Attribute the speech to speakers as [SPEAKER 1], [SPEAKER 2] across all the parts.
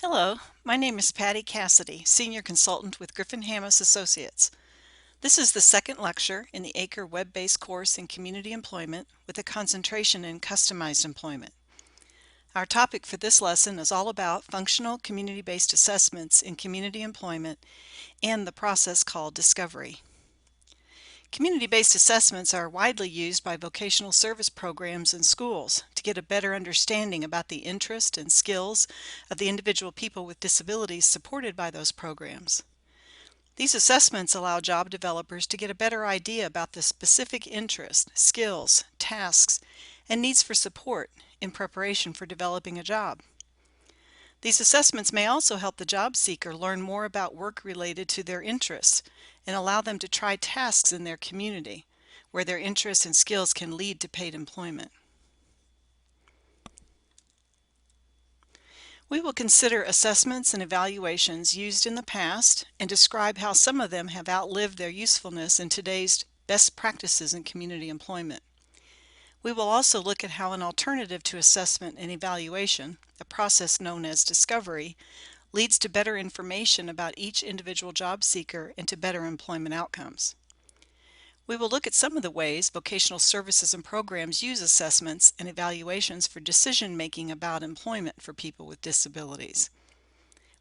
[SPEAKER 1] Hello, my name is Patty Cassidy, Senior Consultant with Griffin Hammis Associates. This is the second lecture in the ACRE web-based course in Community Employment with a concentration in Customized Employment. Our topic for this lesson is all about functional community-based assessments in community employment and the process called discovery. Community-based assessments are widely used by vocational service programs and schools to get a better understanding about the interest and skills of the individual people with disabilities supported by those programs. These assessments allow job developers to get a better idea about the specific interests, skills, tasks, and needs for support in preparation for developing a job. These assessments may also help the job seeker learn more about work related to their interests and allow them to try tasks in their community where their interests and skills can lead to paid employment. We will consider assessments and evaluations used in the past and describe how some of them have outlived their usefulness in today's best practices in community employment. We will also look at how an alternative to assessment and evaluation, a process known as discovery, leads to better information about each individual job seeker and to better employment outcomes. We will look at some of the ways vocational services and programs use assessments and evaluations for decision-making about employment for people with disabilities.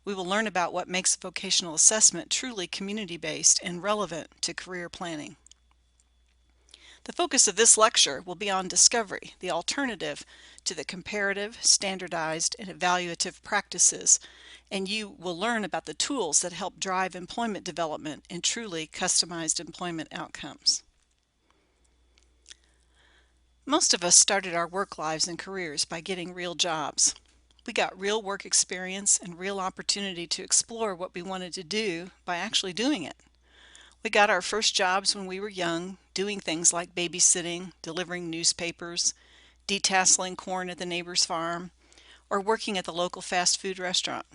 [SPEAKER 1] We will learn about what makes vocational assessment truly community-based and relevant to career planning. The focus of this lecture will be on discovery, the alternative to the comparative, standardized, and evaluative practices, and you will learn about the tools that help drive employment development and truly customized employment outcomes. Most of us started our work lives and careers by getting real jobs. We got real work experience and real opportunity to explore what we wanted to do by actually doing it. We got our first jobs when we were young, doing things like babysitting, delivering newspapers, detasseling corn at the neighbor's farm, or working at the local fast food restaurant.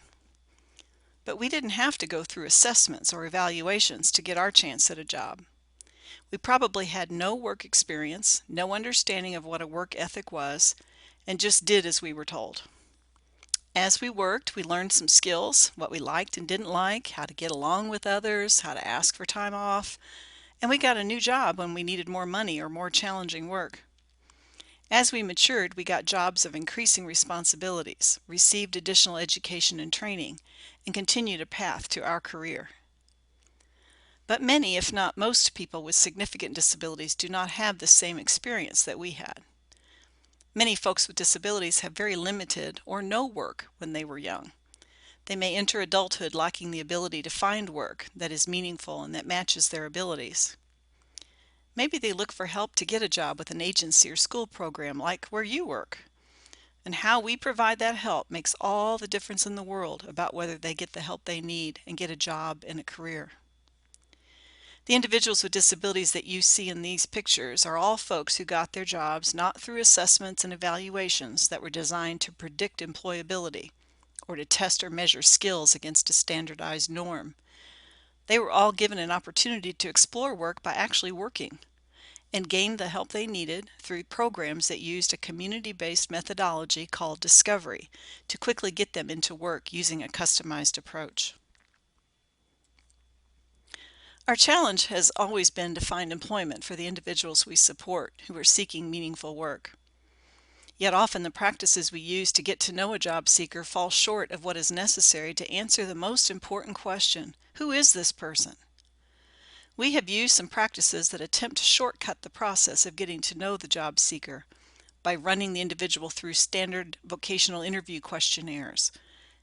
[SPEAKER 1] But we didn't have to go through assessments or evaluations to get our chance at a job. We probably had no work experience, no understanding of what a work ethic was, and just did as we were told. As we worked, we learned some skills, what we liked and didn't like, how to get along with others, how to ask for time off, and we got a new job when we needed more money or more challenging work. As we matured, we got jobs of increasing responsibilities, received additional education and training, and continued a path to our career. But many, if not most people with significant disabilities do not have the same experience that we had. Many folks with disabilities have very limited or no work when they were young. They may enter adulthood lacking the ability to find work that is meaningful and that matches their abilities. Maybe they look for help to get a job with an agency or school program like where you work. And how we provide that help makes all the difference in the world about whether they get the help they need and get a job and a career. The individuals with disabilities that you see in these pictures are all folks who got their jobs not through assessments and evaluations that were designed to predict employability or to test or measure skills against a standardized norm. They were all given an opportunity to explore work by actually working and gained the help they needed through programs that used a community-based methodology called discovery to quickly get them into work using a customized approach. Our challenge has always been to find employment for the individuals we support who are seeking meaningful work. Yet often the practices we use to get to know a job seeker fall short of what is necessary to answer the most important question: who is this person? We have used some practices that attempt to shortcut the process of getting to know the job seeker by running the individual through standard vocational interview questionnaires,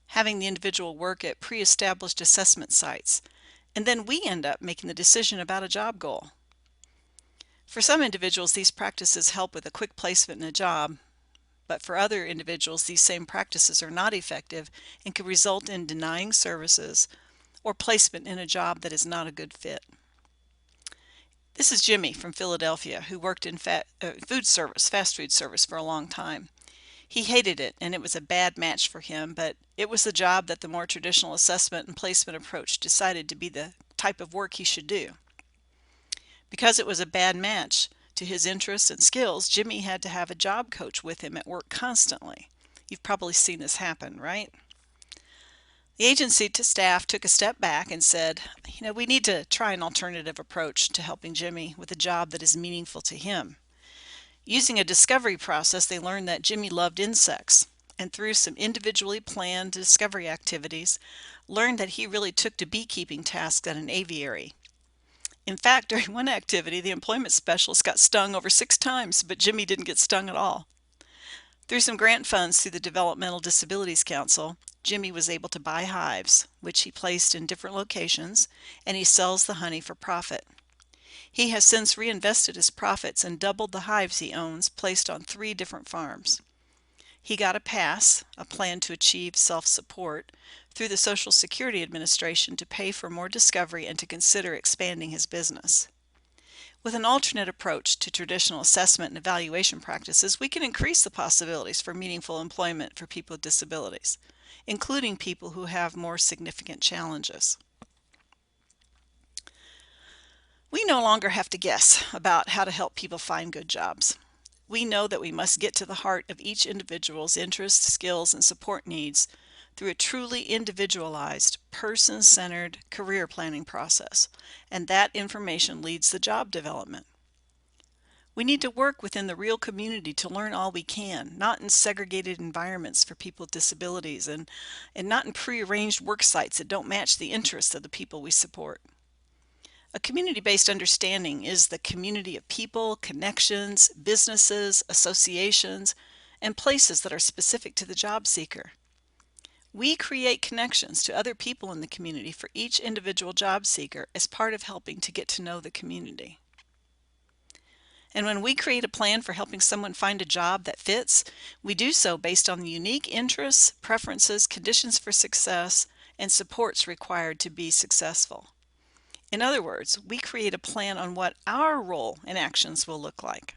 [SPEAKER 1] having the individual work at pre-established assessment sites, and then we end up making the decision about a job goal. For some individuals, these practices help with a quick placement in a job, but for other individuals, these same practices are not effective and can result in denying services or placement in a job that is not a good fit. This is Jimmy from Philadelphia, who worked in fast food service for a long time. He hated it, and it was a bad match for him, but it was the job that the more traditional assessment and placement approach decided to be the type of work he should do. Because it was a bad match to his interests and skills, Jimmy had to have a job coach with him at work constantly. You've probably seen this happen, right? The agency to staff took a step back and said, we need to try an alternative approach to helping Jimmy with a job that is meaningful to him. Using a discovery process, they learned that Jimmy loved insects, and through some individually planned discovery activities, learned that he really took to beekeeping tasks at an aviary. In fact, during one activity, the employment specialist got stung over 6 times, but Jimmy didn't get stung at all. Through some grant funds through the Developmental Disabilities Council, Jimmy was able to buy hives, which he placed in different locations, and he sells the honey for profit. He has since reinvested his profits and doubled the hives he owns, placed on 3 different farms. He got a PASS, a plan to achieve self-support, through the Social Security Administration to pay for more discovery and to consider expanding his business. With an alternate approach to traditional assessment and evaluation practices, we can increase the possibilities for meaningful employment for people with disabilities, including people who have more significant challenges. We no longer have to guess about how to help people find good jobs. We know that we must get to the heart of each individual's interests, skills, and support needs through a truly individualized, person-centered career planning process, and that information leads the job development. We need to work within the real community to learn all we can, not in segregated environments for people with disabilities and not in prearranged work sites that don't match the interests of the people we support. A community-based understanding is the community of people, connections, businesses, associations, and places that are specific to the job seeker. We create connections to other people in the community for each individual job seeker as part of helping to get to know the community. And when we create a plan for helping someone find a job that fits, we do so based on the unique interests, preferences, conditions for success, and supports required to be successful. In other words, we create a plan on what our role and actions will look like.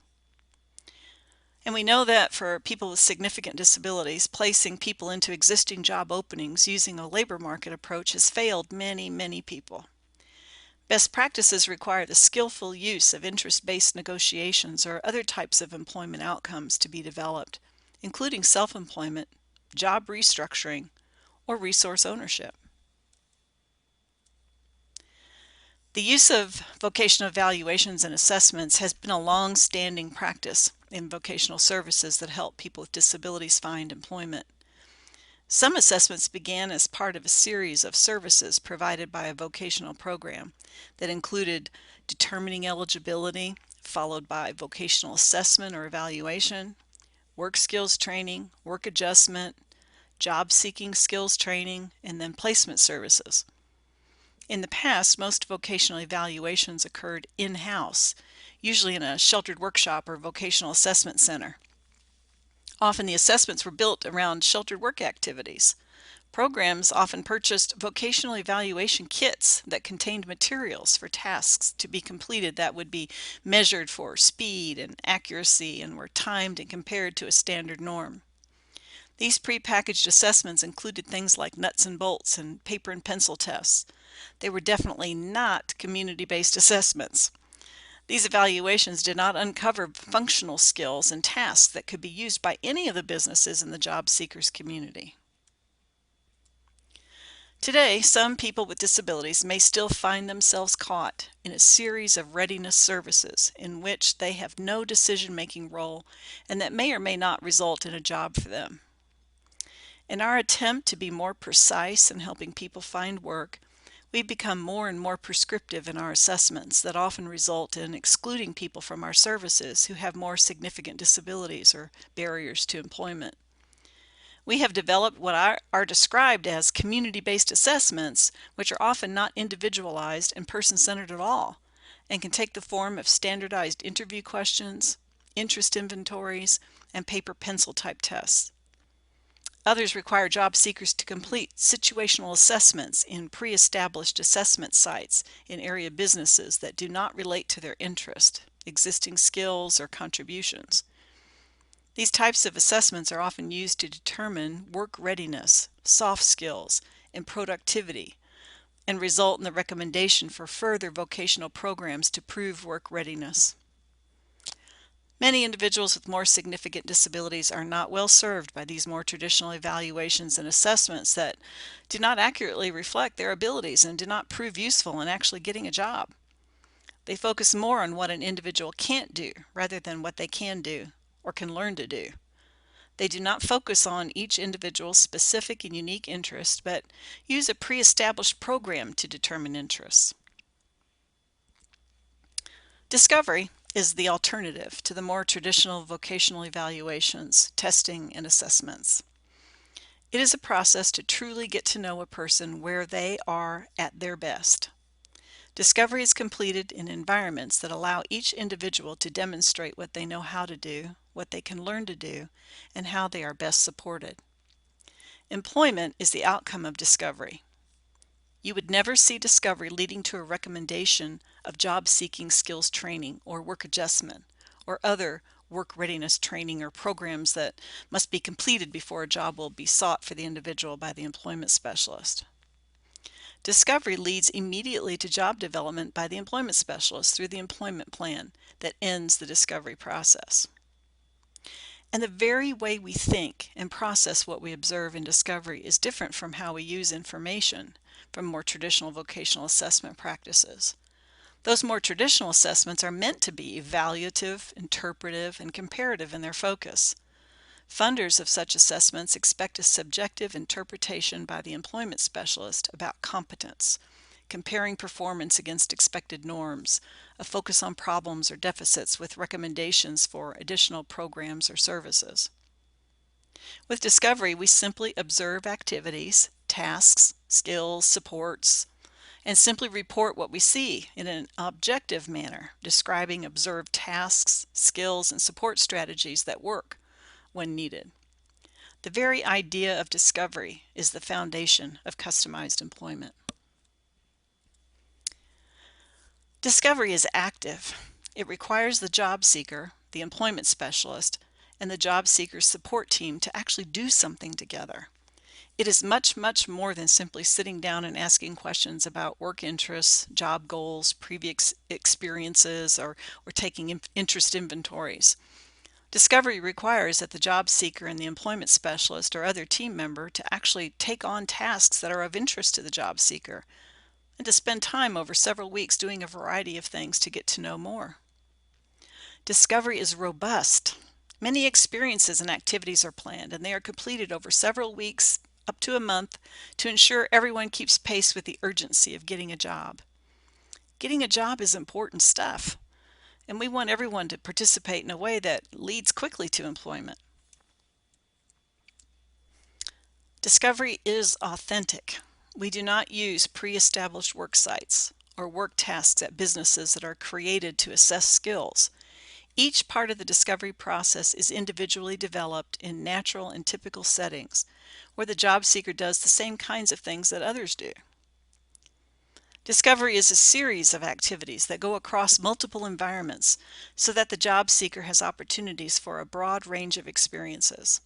[SPEAKER 1] And we know that for people with significant disabilities, placing people into existing job openings using a labor market approach has failed many people. Best practices require the skillful use of interest-based negotiations or other types of employment outcomes to be developed, including self-employment, job restructuring, or resource ownership. The use of vocational evaluations and assessments has been a long-standing practice in vocational services that help people with disabilities find employment. Some assessments began as part of a series of services provided by a vocational program that included determining eligibility, followed by vocational assessment or evaluation, work skills training, work adjustment, job seeking skills training, and then placement services. In the past, most vocational evaluations occurred in-house, usually in a sheltered workshop or vocational assessment center. Often the assessments were built around sheltered work activities. Programs often purchased vocational evaluation kits that contained materials for tasks to be completed that would be measured for speed and accuracy and were timed and compared to a standard norm. These prepackaged assessments included things like nuts and bolts and paper and pencil tests. They were definitely not community-based assessments. These evaluations did not uncover functional skills and tasks that could be used by any of the businesses in the job seekers community. Today, some people with disabilities may still find themselves caught in a series of readiness services in which they have no decision-making role and that may or may not result in a job for them. In our attempt to be more precise in helping people find work, we've become more and more prescriptive in our assessments that often result in excluding people from our services who have more significant disabilities or barriers to employment. We have developed what are described as community-based assessments, which are often not individualized and person-centered at all, and can take the form of standardized interview questions, interest inventories, and paper-pencil type tests. Others require job seekers to complete situational assessments in pre-established assessment sites in area businesses that do not relate to their interest, existing skills, or contributions. These types of assessments are often used to determine work readiness, soft skills, and productivity, and result in the recommendation for further vocational programs to prove work readiness. Many individuals with more significant disabilities are not well served by these more traditional evaluations and assessments that do not accurately reflect their abilities and do not prove useful in actually getting a job. They focus more on what an individual can't do rather than what they can do or can learn to do. They do not focus on each individual's specific and unique interest, but use a pre-established program to determine interests. Discovery is the alternative to the more traditional vocational evaluations, testing, and assessments. It is a process to truly get to know a person where they are at their best. Discovery is completed in environments that allow each individual to demonstrate what they know how to do, what they can learn to do, and how they are best supported. Employment is the outcome of discovery. You would never see discovery leading to a recommendation of job-seeking skills training or work adjustment or other work readiness training or programs that must be completed before a job will be sought for the individual by the employment specialist. Discovery leads immediately to job development by the employment specialist through the employment plan that ends the discovery process. And the very way we think and process what we observe in discovery is different from how we use information from more traditional vocational assessment practices. Those more traditional assessments are meant to be evaluative, interpretive, and comparative in their focus. Funders of such assessments expect a subjective interpretation by the employment specialist about competence, comparing performance against expected norms, a focus on problems or deficits with recommendations for additional programs or services. With discovery, we simply observe activities, tasks, skills, supports, and simply report what we see in an objective manner, describing observed tasks, skills, and support strategies that work when needed. The very idea of discovery is the foundation of customized employment. Discovery is active. It requires the job seeker, the employment specialist, and the job seeker's support team to actually do something together. It is much, much more than simply sitting down and asking questions about work interests, job goals, previous experiences, or taking interest inventories. Discovery requires that the job seeker and the employment specialist or other team member to actually take on tasks that are of interest to the job seeker and to spend time over several weeks doing a variety of things to get to know more. Discovery is robust. Many experiences and activities are planned, and they are completed over several weeks, up to a month, to ensure everyone keeps pace with the urgency of getting a job. Getting a job is important stuff, and we want everyone to participate in a way that leads quickly to employment. Discovery is authentic. We do not use pre-established work sites or work tasks at businesses that are created to assess skills. Each part of the discovery process is individually developed in natural and typical settings, where the job seeker does the same kinds of things that others do. Discovery is a series of activities that go across multiple environments so that the job seeker has opportunities for a broad range of experiences.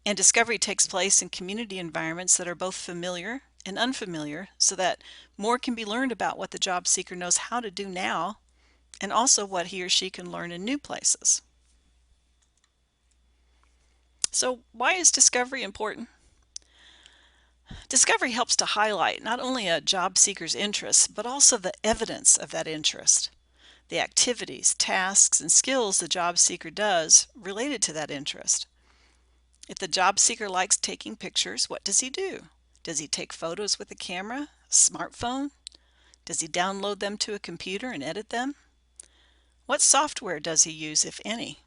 [SPEAKER 1] And discovery takes place in community environments that are both familiar and unfamiliar so that more can be learned about what the job seeker knows how to do now and also what he or she can learn in new places. So why is discovery important? Discovery helps to highlight not only a job seeker's interests, but also the evidence of that interest, the activities, tasks, and skills the job seeker does related to that interest. If the job seeker likes taking pictures, what does he do? Does he take photos with a camera, a smartphone? Does he download them to a computer and edit them? What software does he use, if any?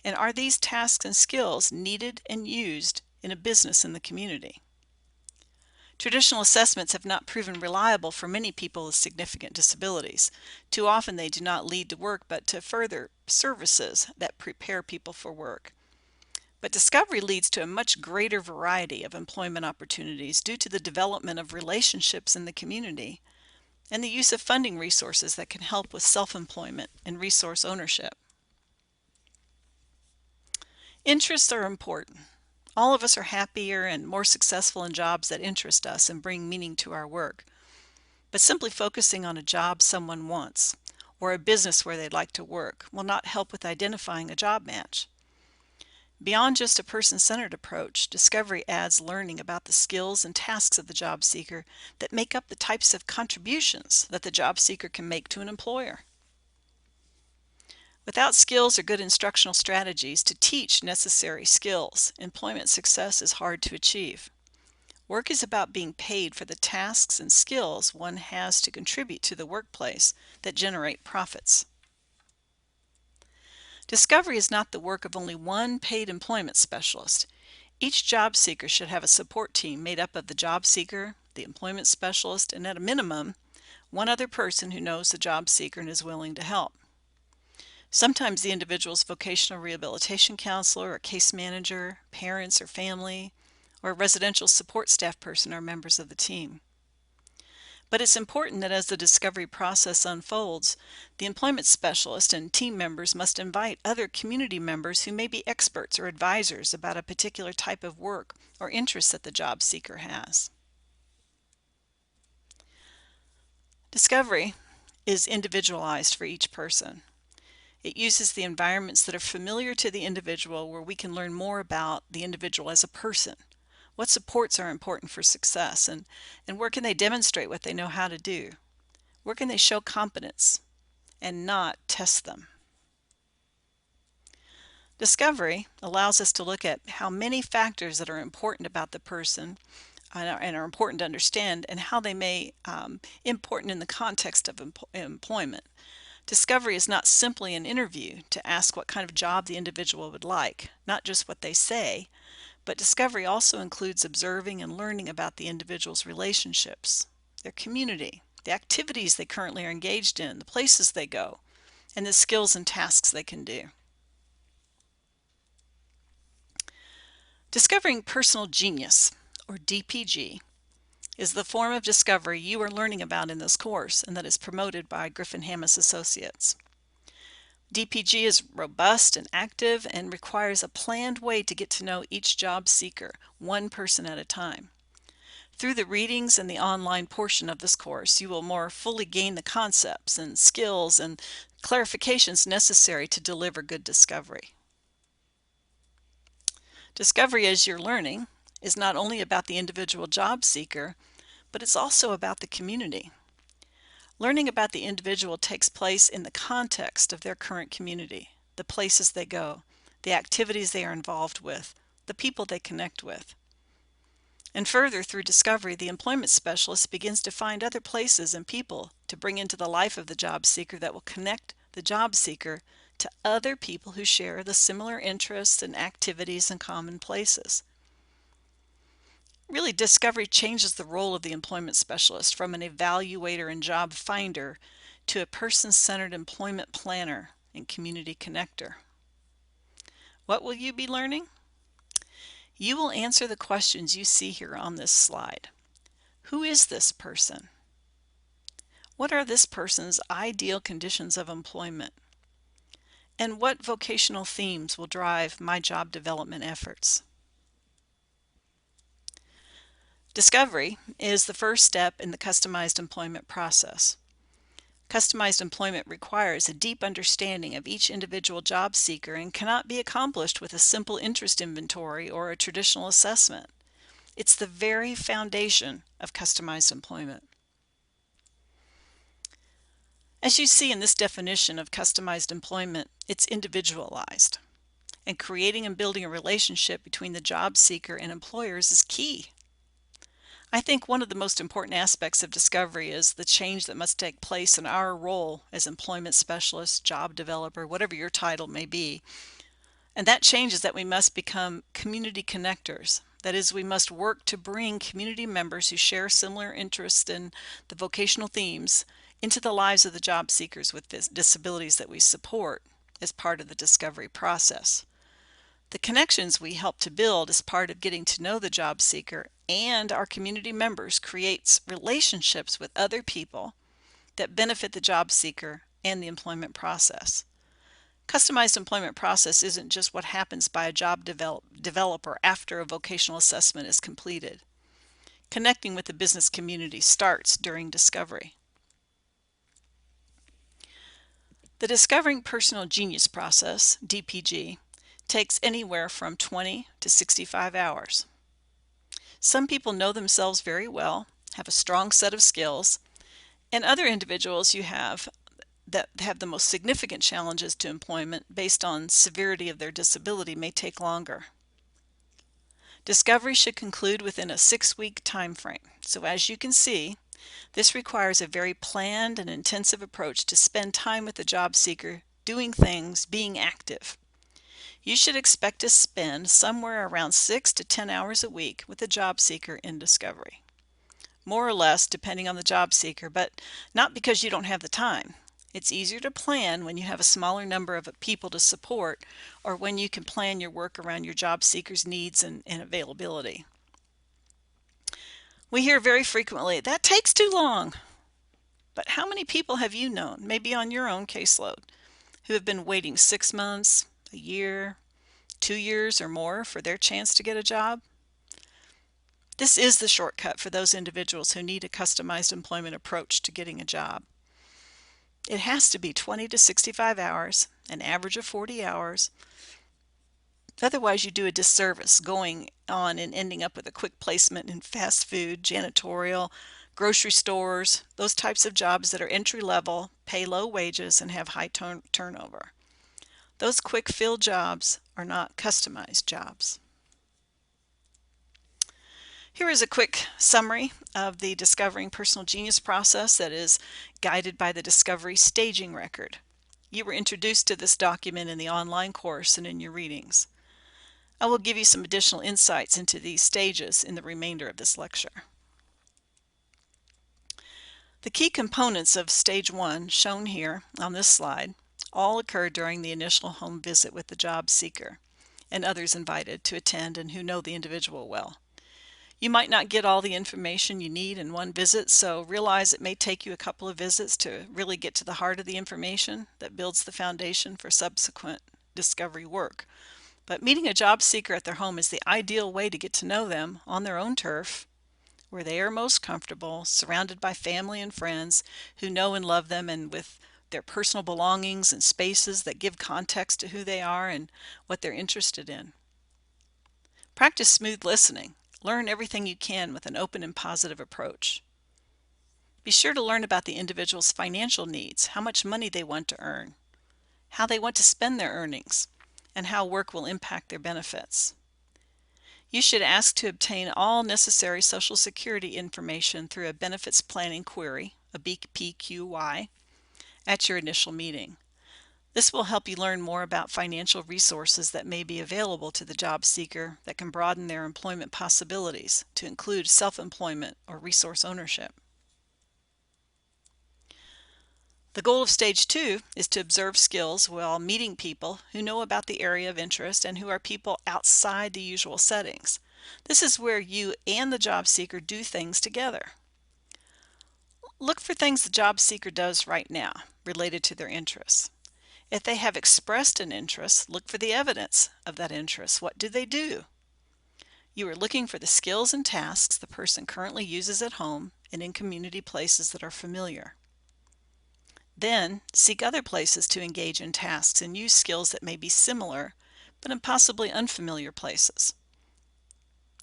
[SPEAKER 1] And are these tasks and skills needed and used in a business in the community? Traditional assessments have not proven reliable for many people with significant disabilities. Too often they do not lead to work but to further services that prepare people for work. But discovery leads to a much greater variety of employment opportunities due to the development of relationships in the community and the use of funding resources that can help with self-employment and resource ownership. Interests are important. All of us are happier and more successful in jobs that interest us and bring meaning to our work. But simply focusing on a job someone wants, or a business where they'd like to work will not help with identifying a job match. Beyond just a person-centered approach, discovery adds learning about the skills and tasks of the job seeker that make up the types of contributions that the job seeker can make to an employer. Without skills or good instructional strategies to teach necessary skills, employment success is hard to achieve. Work is about being paid for the tasks and skills one has to contribute to the workplace that generate profits. Discovery is not the work of only one paid employment specialist. Each job seeker should have a support team made up of the job seeker, the employment specialist, and at a minimum, one other person who knows the job seeker and is willing to help. Sometimes the individual's vocational rehabilitation counselor or case manager, parents or family, or a residential support staff person are members of the team. But it's important that as the discovery process unfolds, the employment specialist and team members must invite other community members who may be experts or advisors about a particular type of work or interest that the job seeker has. Discovery is individualized for each person. It uses the environments that are familiar to the individual where we can learn more about the individual as a person. What supports are important for success, and where can they demonstrate what they know how to do? Where can they show competence and not test them? Discovery allows us to look at how many factors that are important about the person and are important to understand, and how they may important in the context of employment. Discovery is not simply an interview to ask what kind of job the individual would like, not just what they say, but discovery also includes observing and learning about the individual's relationships, their community, the activities they currently are engaged in, the places they go, and the skills and tasks they can do. Discovering personal genius, or DPG, is the form of discovery you are learning about in this course and that is promoted by Griffin Hammis Associates. DPG is robust and active and requires a planned way to get to know each job seeker, one person at a time. Through the readings and the online portion of this course, you will more fully gain the concepts and skills and clarifications necessary to deliver good discovery. Discovery, as you're learning, is not only about the individual job seeker, but it's also about the community. Learning about the individual takes place in the context of their current community, the places they go, the activities they are involved with, the people they connect with. And further, through discovery, the employment specialist begins to find other places and people to bring into the life of the job seeker that will connect the job seeker to other people who share the similar interests and activities and common places. Really, discovery changes the role of the employment specialist from an evaluator and job finder to a person-centered employment planner and community connector. What will you be learning? You will answer the questions you see here on this slide. Who is this person? What are this person's ideal conditions of employment? And what vocational themes will drive my job development efforts? Discovery is the first step in the customized employment process. Customized employment requires a deep understanding of each individual job seeker and cannot be accomplished with a simple interest inventory or a traditional assessment. It's the very foundation of customized employment. As you see in this definition of customized employment, it's individualized. And creating and building a relationship between the job seeker and employers is key. I think one of the most important aspects of discovery is the change that must take place in our role as employment specialist, job developer, whatever your title may be. And that change is that we must become community connectors. That is, we must work to bring community members who share similar interests in the vocational themes into the lives of the job seekers with disabilities that we support as part of the discovery process. The connections we help to build as part of getting to know the job seeker and our community members creates relationships with other people that benefit the job seeker and the employment process. Customized employment process isn't just what happens by a job developer after a vocational assessment is completed. Connecting with the business community starts during discovery. The Discovering Personal Genius process, DPG, takes anywhere from 20 to 65 hours. Some people know themselves very well, have a strong set of skills, and other individuals you have that have the most significant challenges to employment based on severity of their disability may take longer. Discovery should conclude within a 6-week time frame. So as you can see, this requires a very planned and intensive approach to spend time with the job seeker, doing things, being active. You should expect to spend somewhere around 6 to 10 hours a week with the job seeker in discovery. More or less depending on the job seeker, but not because you don't have the time. It's easier to plan when you have a smaller number of people to support, or when you can plan your work around your job seeker's needs and availability. We hear very frequently, "That takes too long." But how many people have you known, maybe on your own caseload, who have been waiting 6 months, a year, 2 years or more for their chance to get a job? This is the shortcut for those individuals who need a customized employment approach to getting a job. It has to be 20 to 65 hours, an average of 40 hours. Otherwise, you do a disservice going on and ending up with a quick placement in fast food, janitorial, grocery stores, those types of jobs that are entry level, pay low wages, and have high turnover. Those quick fill jobs are not customized jobs. Here is a quick summary of the Discovering Personal Genius process that is guided by the Discovery Staging Record. You were introduced to this document in the online course and in your readings. I will give you some additional insights into these stages in the remainder of this lecture. The key components of Stage 1, shown here on this slide, all occur during the initial home visit with the job seeker and others invited to attend and who know the individual well. You might not get all the information you need in one visit, so realize it may take you a couple of visits to really get to the heart of the information that builds the foundation for subsequent discovery work. But meeting a job seeker at their home is the ideal way to get to know them on their own turf, where they are most comfortable, surrounded by family and friends who know and love them, and with their personal belongings and spaces that give context to who they are and what they're interested in. Practice smooth listening. Learn everything you can with an open and positive approach. Be sure to learn about the individual's financial needs, how much money they want to earn, how they want to spend their earnings, and how work will impact their benefits. You should ask to obtain all necessary Social Security information through a benefits planning query, a BPQY, at your initial meeting. This will help you learn more about financial resources that may be available to the job seeker that can broaden their employment possibilities to include self-employment or resource ownership. The goal of Stage 2 is to observe skills while meeting people who know about the area of interest and who are people outside the usual settings. This is where you and the job seeker do things together. Look for things the job seeker does right now related to their interests. If they have expressed an interest, look for the evidence of that interest. What do they do? You are looking for the skills and tasks the person currently uses at home and in community places that are familiar. Then, seek other places to engage in tasks and use skills that may be similar, but in possibly unfamiliar places.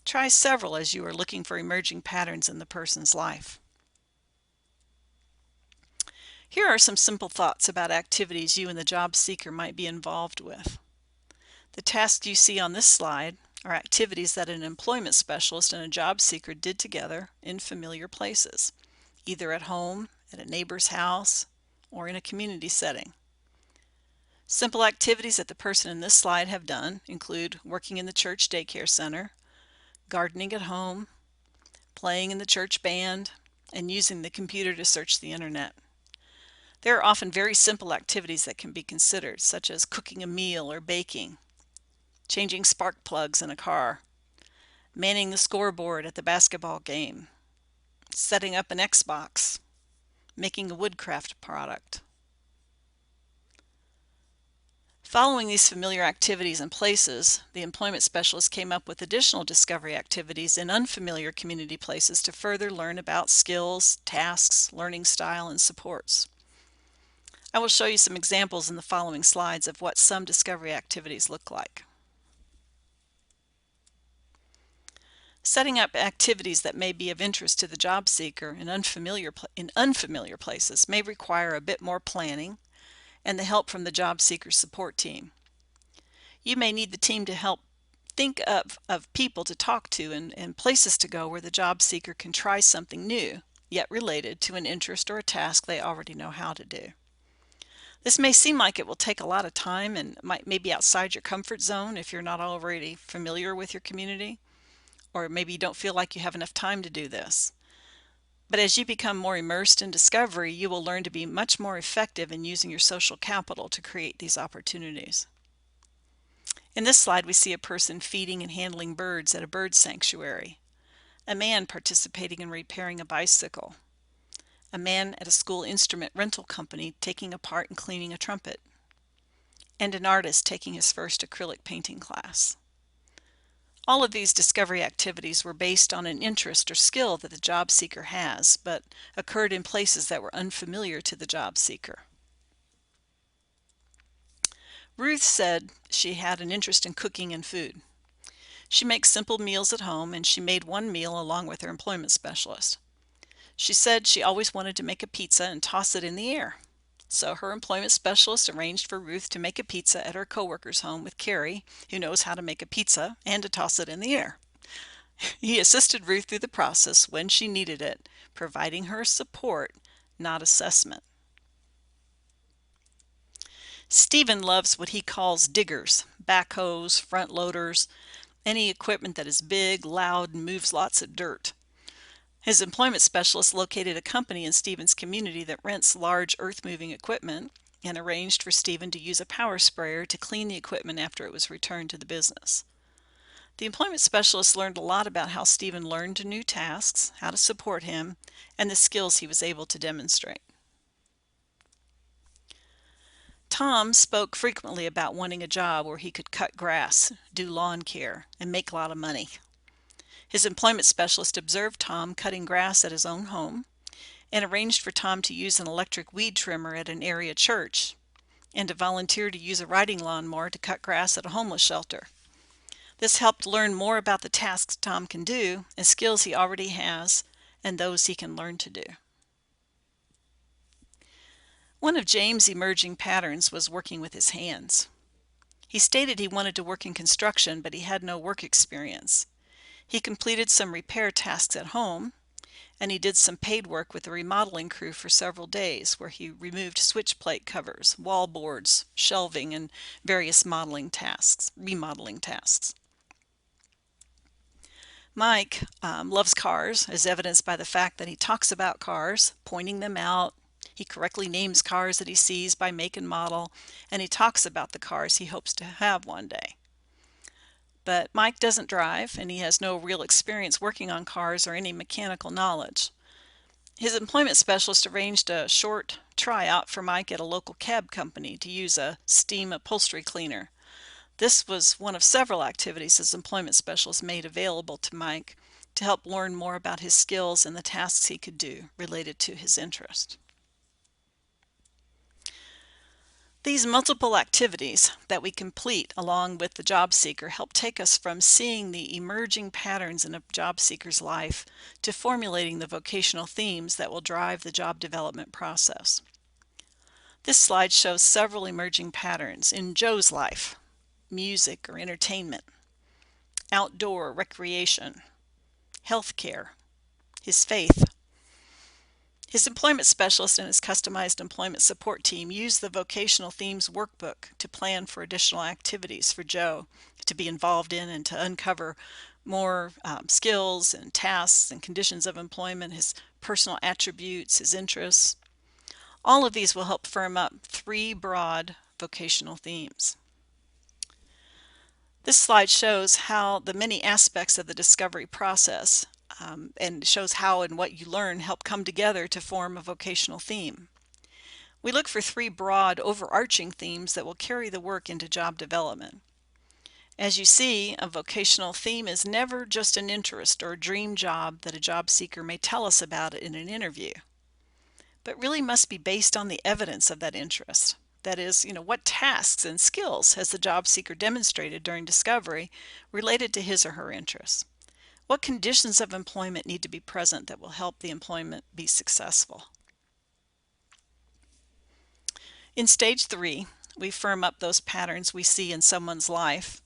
[SPEAKER 1] Try several as you are looking for emerging patterns in the person's life. Here are some simple thoughts about activities you and the job seeker might be involved with. The tasks you see on this slide are activities that an employment specialist and a job seeker did together in familiar places, either at home, at a neighbor's house, or in a community setting. Simple activities that the person in this slide have done include working in the church daycare center, gardening at home, playing in the church band, and using the computer to search the internet. There are often very simple activities that can be considered, such as cooking a meal or baking, changing spark plugs in a car, manning the scoreboard at the basketball game, setting up an Xbox, making a woodcraft product. Following these familiar activities and places, the employment specialist came up with additional discovery activities in unfamiliar community places to further learn about skills, tasks, learning style, and supports. I will show you some examples in the following slides of what some discovery activities look like. Setting up activities that may be of interest to the job seeker in unfamiliar places may require a bit more planning and the help from the job seeker support team. You may need the team to help think of people to talk to and places to go where the job seeker can try something new, yet related to an interest or a task they already know how to do. This may seem like it will take a lot of time and may be outside your comfort zone if you're not already familiar with your community, or maybe you don't feel like you have enough time to do this. But as you become more immersed in discovery, you will learn to be much more effective in using your social capital to create these opportunities. In this slide, we see a person feeding and handling birds at a bird sanctuary, a man participating in repairing a bicycle, a man at a school instrument rental company taking apart and cleaning a trumpet, and an artist taking his first acrylic painting class. All of these discovery activities were based on an interest or skill that the job seeker has, but occurred in places that were unfamiliar to the job seeker. Ruth said she had an interest in cooking and food. She makes simple meals at home, and she made one meal along with her employment specialist. She said she always wanted to make a pizza and toss it in the air. So her employment specialist arranged for Ruth to make a pizza at her coworker's home with Carrie, who knows how to make a pizza and to toss it in the air. He assisted Ruth through the process when she needed it, providing her support, not assessment. Stephen loves what he calls diggers, backhoes, front loaders, any equipment that is big, loud, and moves lots of dirt. His employment specialist located a company in Stephen's community that rents large earth-moving equipment and arranged for Stephen to use a power sprayer to clean the equipment after it was returned to the business. The employment specialist learned a lot about how Stephen learned new tasks, how to support him, and the skills he was able to demonstrate. Tom spoke frequently about wanting a job where he could cut grass, do lawn care, and make a lot of money. His employment specialist observed Tom cutting grass at his own home and arranged for Tom to use an electric weed trimmer at an area church and to volunteer to use a riding lawnmower to cut grass at a homeless shelter. This helped learn more about the tasks Tom can do and skills he already has and those he can learn to do. One of James' emerging patterns was working with his hands. He stated he wanted to work in construction, but he had no work experience. He completed some repair tasks at home, and he did some paid work with the remodeling crew for several days, where he removed switch plate covers, wall boards, shelving, and various remodeling tasks. Mike loves cars, as evidenced by the fact that he talks about cars, pointing them out. He correctly names cars that he sees by make and model, and he talks about the cars he hopes to have one day. But Mike doesn't drive, and he has no real experience working on cars or any mechanical knowledge. His employment specialist arranged a short tryout for Mike at a local cab company to use a steam upholstery cleaner. This was one of several activities his employment specialist made available to Mike to help learn more about his skills and the tasks he could do related to his interest. These multiple activities that we complete along with the job seeker help take us from seeing the emerging patterns in a job seeker's life to formulating the vocational themes that will drive the job development process. This slide shows several emerging patterns in Joe's life: music or entertainment, outdoor recreation, healthcare, his faith. His employment specialist and his customized employment support team use the vocational themes workbook to plan for additional activities for Joe to be involved in and to uncover more skills and tasks and conditions of employment, his personal attributes, his interests. All of these will help firm up 3 broad vocational themes. This slide shows how the many aspects of the discovery process and shows how and what you learn help come together to form a vocational theme. We look for 3 broad overarching themes that will carry the work into job development. As you see, a vocational theme is never just an interest or a dream job that a job seeker may tell us about in an interview. but really must be based on the evidence of that interest. That is, what tasks and skills has the job seeker demonstrated during discovery related to his or her interests? What conditions of employment need to be present that will help the employment be successful? In stage 3, we firm up those patterns we see in someone's life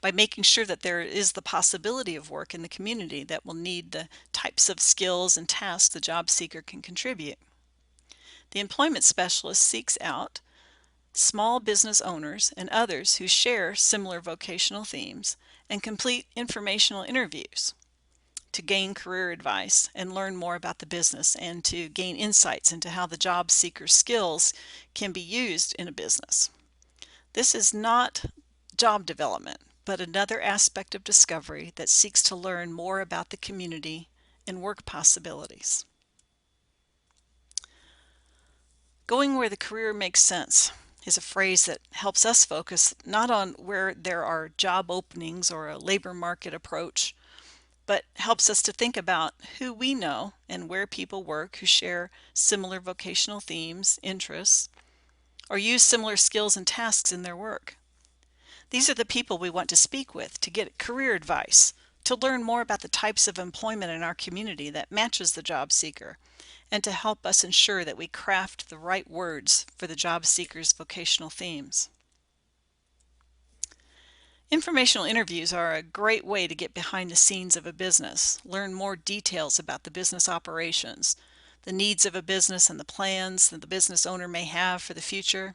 [SPEAKER 1] by making sure that there is the possibility of work in the community that will need the types of skills and tasks the job seeker can contribute. The employment specialist seeks out small business owners and others who share similar vocational themes and complete informational interviews to gain career advice and learn more about the business and to gain insights into how the job seeker's skills can be used in a business. This is not job development, but another aspect of discovery that seeks to learn more about the community and work possibilities. Going where the career makes sense is a phrase that helps us focus not on where there are job openings or a labor market approach, but helps us to think about who we know and where people work who share similar vocational themes, interests, or use similar skills and tasks in their work. These are the people we want to speak with to get career advice, to learn more about the types of employment in our community that matches the job seeker, and to help us ensure that we craft the right words for the job seeker's vocational themes. Informational interviews are a great way to get behind the scenes of a business, learn more details about the business operations, the needs of a business and the plans that the business owner may have for the future.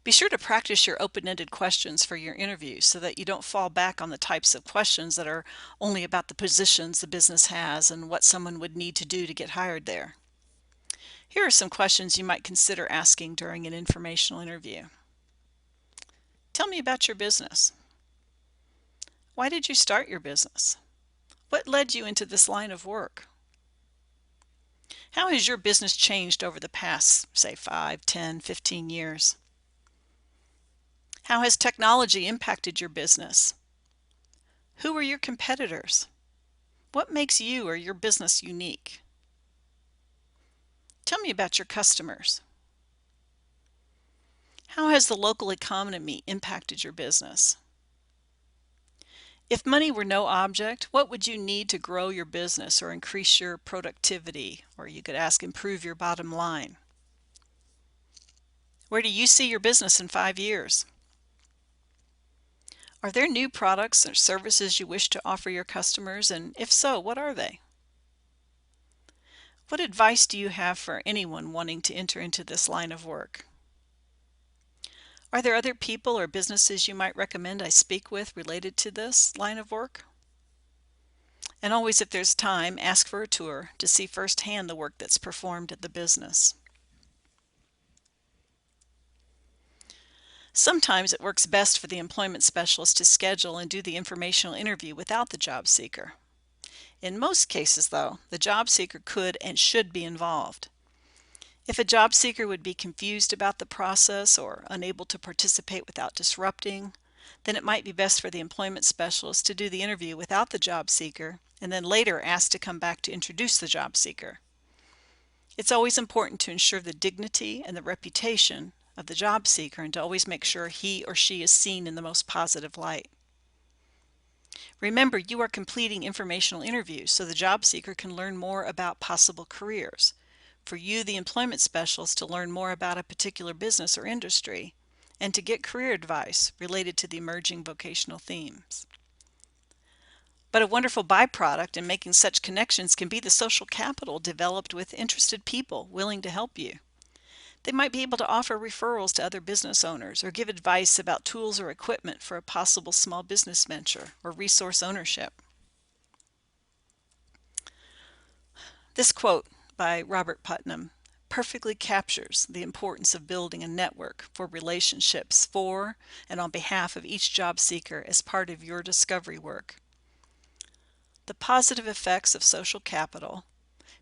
[SPEAKER 1] Be sure to practice your open-ended questions for your interviews so that you don't fall back on the types of questions that are only about the positions the business has and what someone would need to do to get hired there. Here are some questions you might consider asking during an informational interview. Tell me about your business. Why did you start your business? What led you into this line of work? How has your business changed over the past, say, 5, 10, 15 years? How has technology impacted your business? Who are your competitors? What makes you or your business unique? Tell me about your customers. How has the local economy impacted your business? If money were no object, what would you need to grow your business or increase your productivity? Or you could ask, improve your bottom line. Where do you see your business in 5 years? Are there new products or services you wish to offer your customers, and if so, what are they? What advice do you have for anyone wanting to enter into this line of work? Are there other people or businesses you might recommend I speak with related to this line of work? And always, if there's time, ask for a tour to see firsthand the work that's performed at the business. Sometimes it works best for the employment specialist to schedule and do the informational interview without the job seeker. In most cases, though, the job seeker could and should be involved. If a job seeker would be confused about the process or unable to participate without disrupting, then it might be best for the employment specialist to do the interview without the job seeker and then later ask to come back to introduce the job seeker. It's always important to ensure the dignity and the reputation of the job seeker and to always make sure he or she is seen in the most positive light. Remember, you are completing informational interviews so the job seeker can learn more about possible careers. For you, the employment specialist, to learn more about a particular business or industry and to get career advice related to the emerging vocational themes. But a wonderful byproduct in making such connections can be the social capital developed with interested people willing to help you. They might be able to offer referrals to other business owners or give advice about tools or equipment for a possible small business venture or resource ownership. This quote by Robert Putnam perfectly captures the importance of building a network for relationships for and on behalf of each job seeker as part of your discovery work. The positive effects of social capital,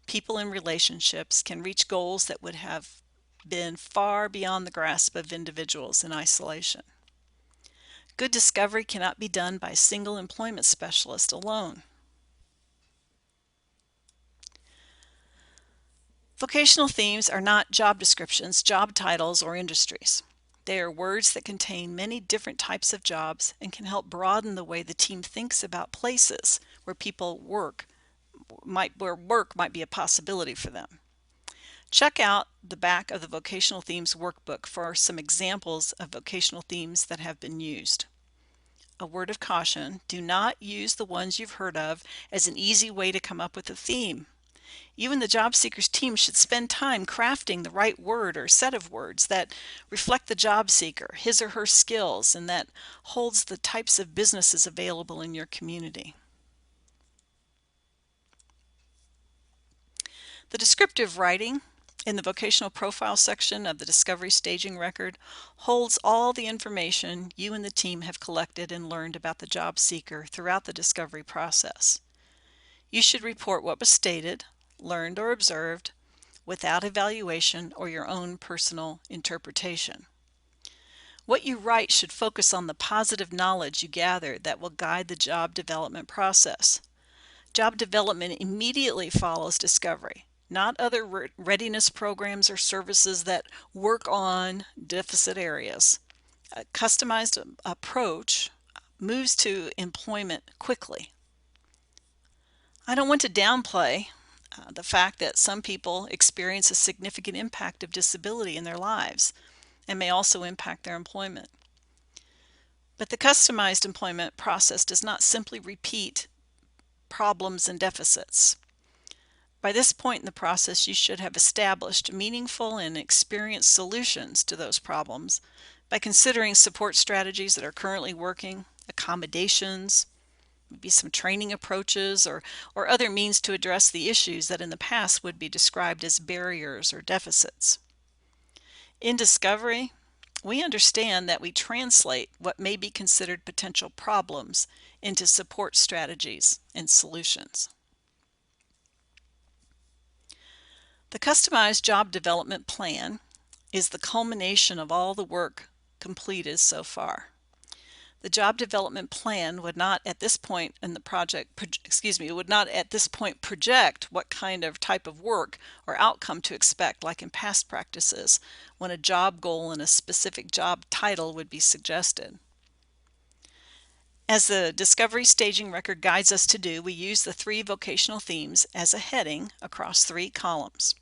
[SPEAKER 1] people in relationships can reach goals that would have been far beyond the grasp of individuals in isolation. Good discovery cannot be done by a single employment specialist alone. Vocational themes are not job descriptions, job titles, or industries. They are words that contain many different types of jobs and can help broaden the way the team thinks about places where where work might be a possibility for them. Check out the back of the Vocational Themes Workbook for some examples of vocational themes that have been used. A word of caution: do not use the ones you've heard of as an easy way to come up with a theme. Even the job seekers team should spend time crafting the right word or set of words that reflect the job seeker, his or her skills, and that holds the types of businesses available in your community. The descriptive writing in the vocational profile section of the Discovery Staging Record holds all the information you and the team have collected and learned about the job seeker throughout the discovery process. You should report what was stated, learned, or observed without evaluation or your own personal interpretation. What you write should focus on the positive knowledge you gathered that will guide the job development process. Job development immediately follows discovery, not other readiness programs or services that work on deficit areas. A customized approach moves to employment quickly. I don't want to downplay the fact that some people experience a significant impact of disability in their lives and may also impact their employment. But the customized employment process does not simply repeat problems and deficits. By this point in the process, you should have established meaningful and experienced solutions to those problems by considering support strategies that are currently working, accommodations, maybe some training approaches, or other means to address the issues that in the past would be described as barriers or deficits. In discovery, we understand that we translate what may be considered potential problems into support strategies and solutions. The customized job development plan is the culmination of all the work completed so far. The job development plan would not at this point in the project, would not at this point project what kind of type of work or outcome to expect like in past practices when a job goal and a specific job title would be suggested. As the Discovery Staging Record guides us to do, we use the 3 vocational themes as a heading across 3 columns.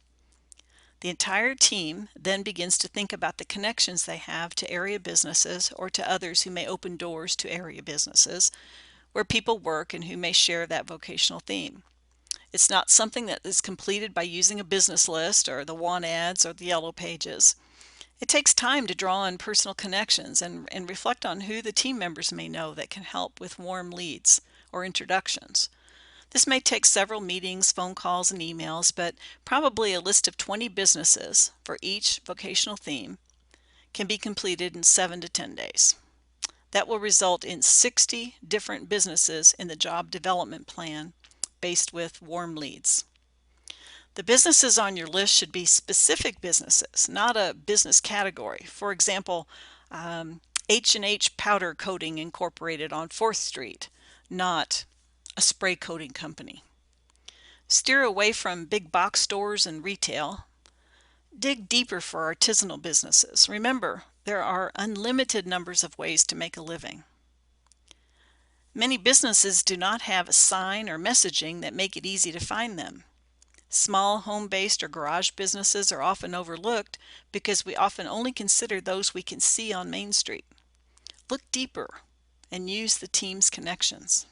[SPEAKER 1] The entire team then begins to think about the connections they have to area businesses or to others who may open doors to area businesses where people work and who may share that vocational theme. It's not something that is completed by using a business list or the want ads or the yellow pages. It takes time to draw on personal connections and reflect on who the team members may know that can help with warm leads or introductions. This may take several meetings, phone calls, and emails, but probably a list of 20 businesses for each vocational theme can be completed in 7 to 10 days. That will result in 60 different businesses in the job development plan based with warm leads. The businesses on your list should be specific businesses, not a business category. For example, H&H Powder Coating Incorporated on 4th Street, not a spray coating company. Steer away from big box stores and retail. Dig deeper for artisanal businesses. Remember, there are unlimited numbers of ways to make a living. Many businesses do not have a sign or messaging that make it easy to find them. Small home-based or garage businesses are often overlooked because we often only consider those we can see on Main Street. Look deeper and use the team's connections.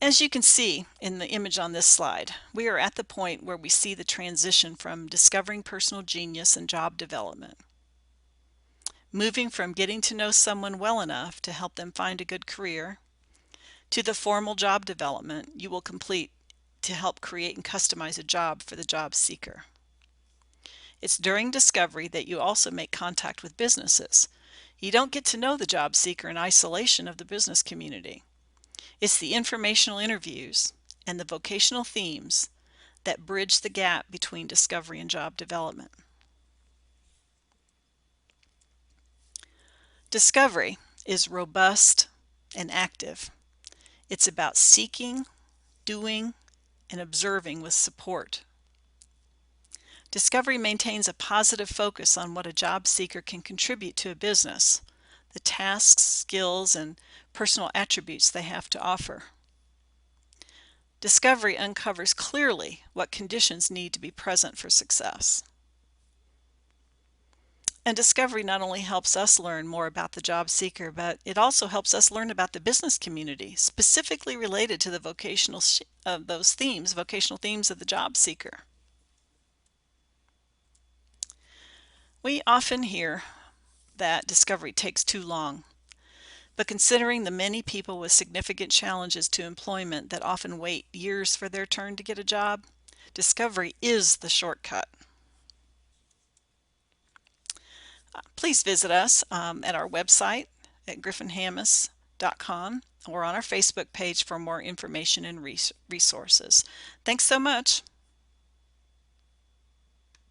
[SPEAKER 1] As you can see in the image on this slide, we are at the point where we see the transition from discovering personal genius and job development. Moving from getting to know someone well enough to help them find a good career to the formal job development you will complete to help create and customize a job for the job seeker. It's during discovery that you also make contact with businesses. You don't get to know the job seeker in isolation of the business community. It's the informational interviews and the vocational themes that bridge the gap between discovery and job development. Discovery is robust and active. It's about seeking, doing, and observing with support. Discovery maintains a positive focus on what a job seeker can contribute to a business, the tasks, skills, and personal attributes they have to offer. Discovery uncovers clearly what conditions need to be present for success. And discovery not only helps us learn more about the job seeker, but it also helps us learn about the business community, specifically related to the vocational vocational themes of the job seeker. We often hear that discovery takes too long, but considering the many people with significant challenges to employment that often wait years for their turn to get a job, discovery is the shortcut. Please visit us at our website at griffinhamas.com or on our Facebook page for more information and resources. Thanks so much.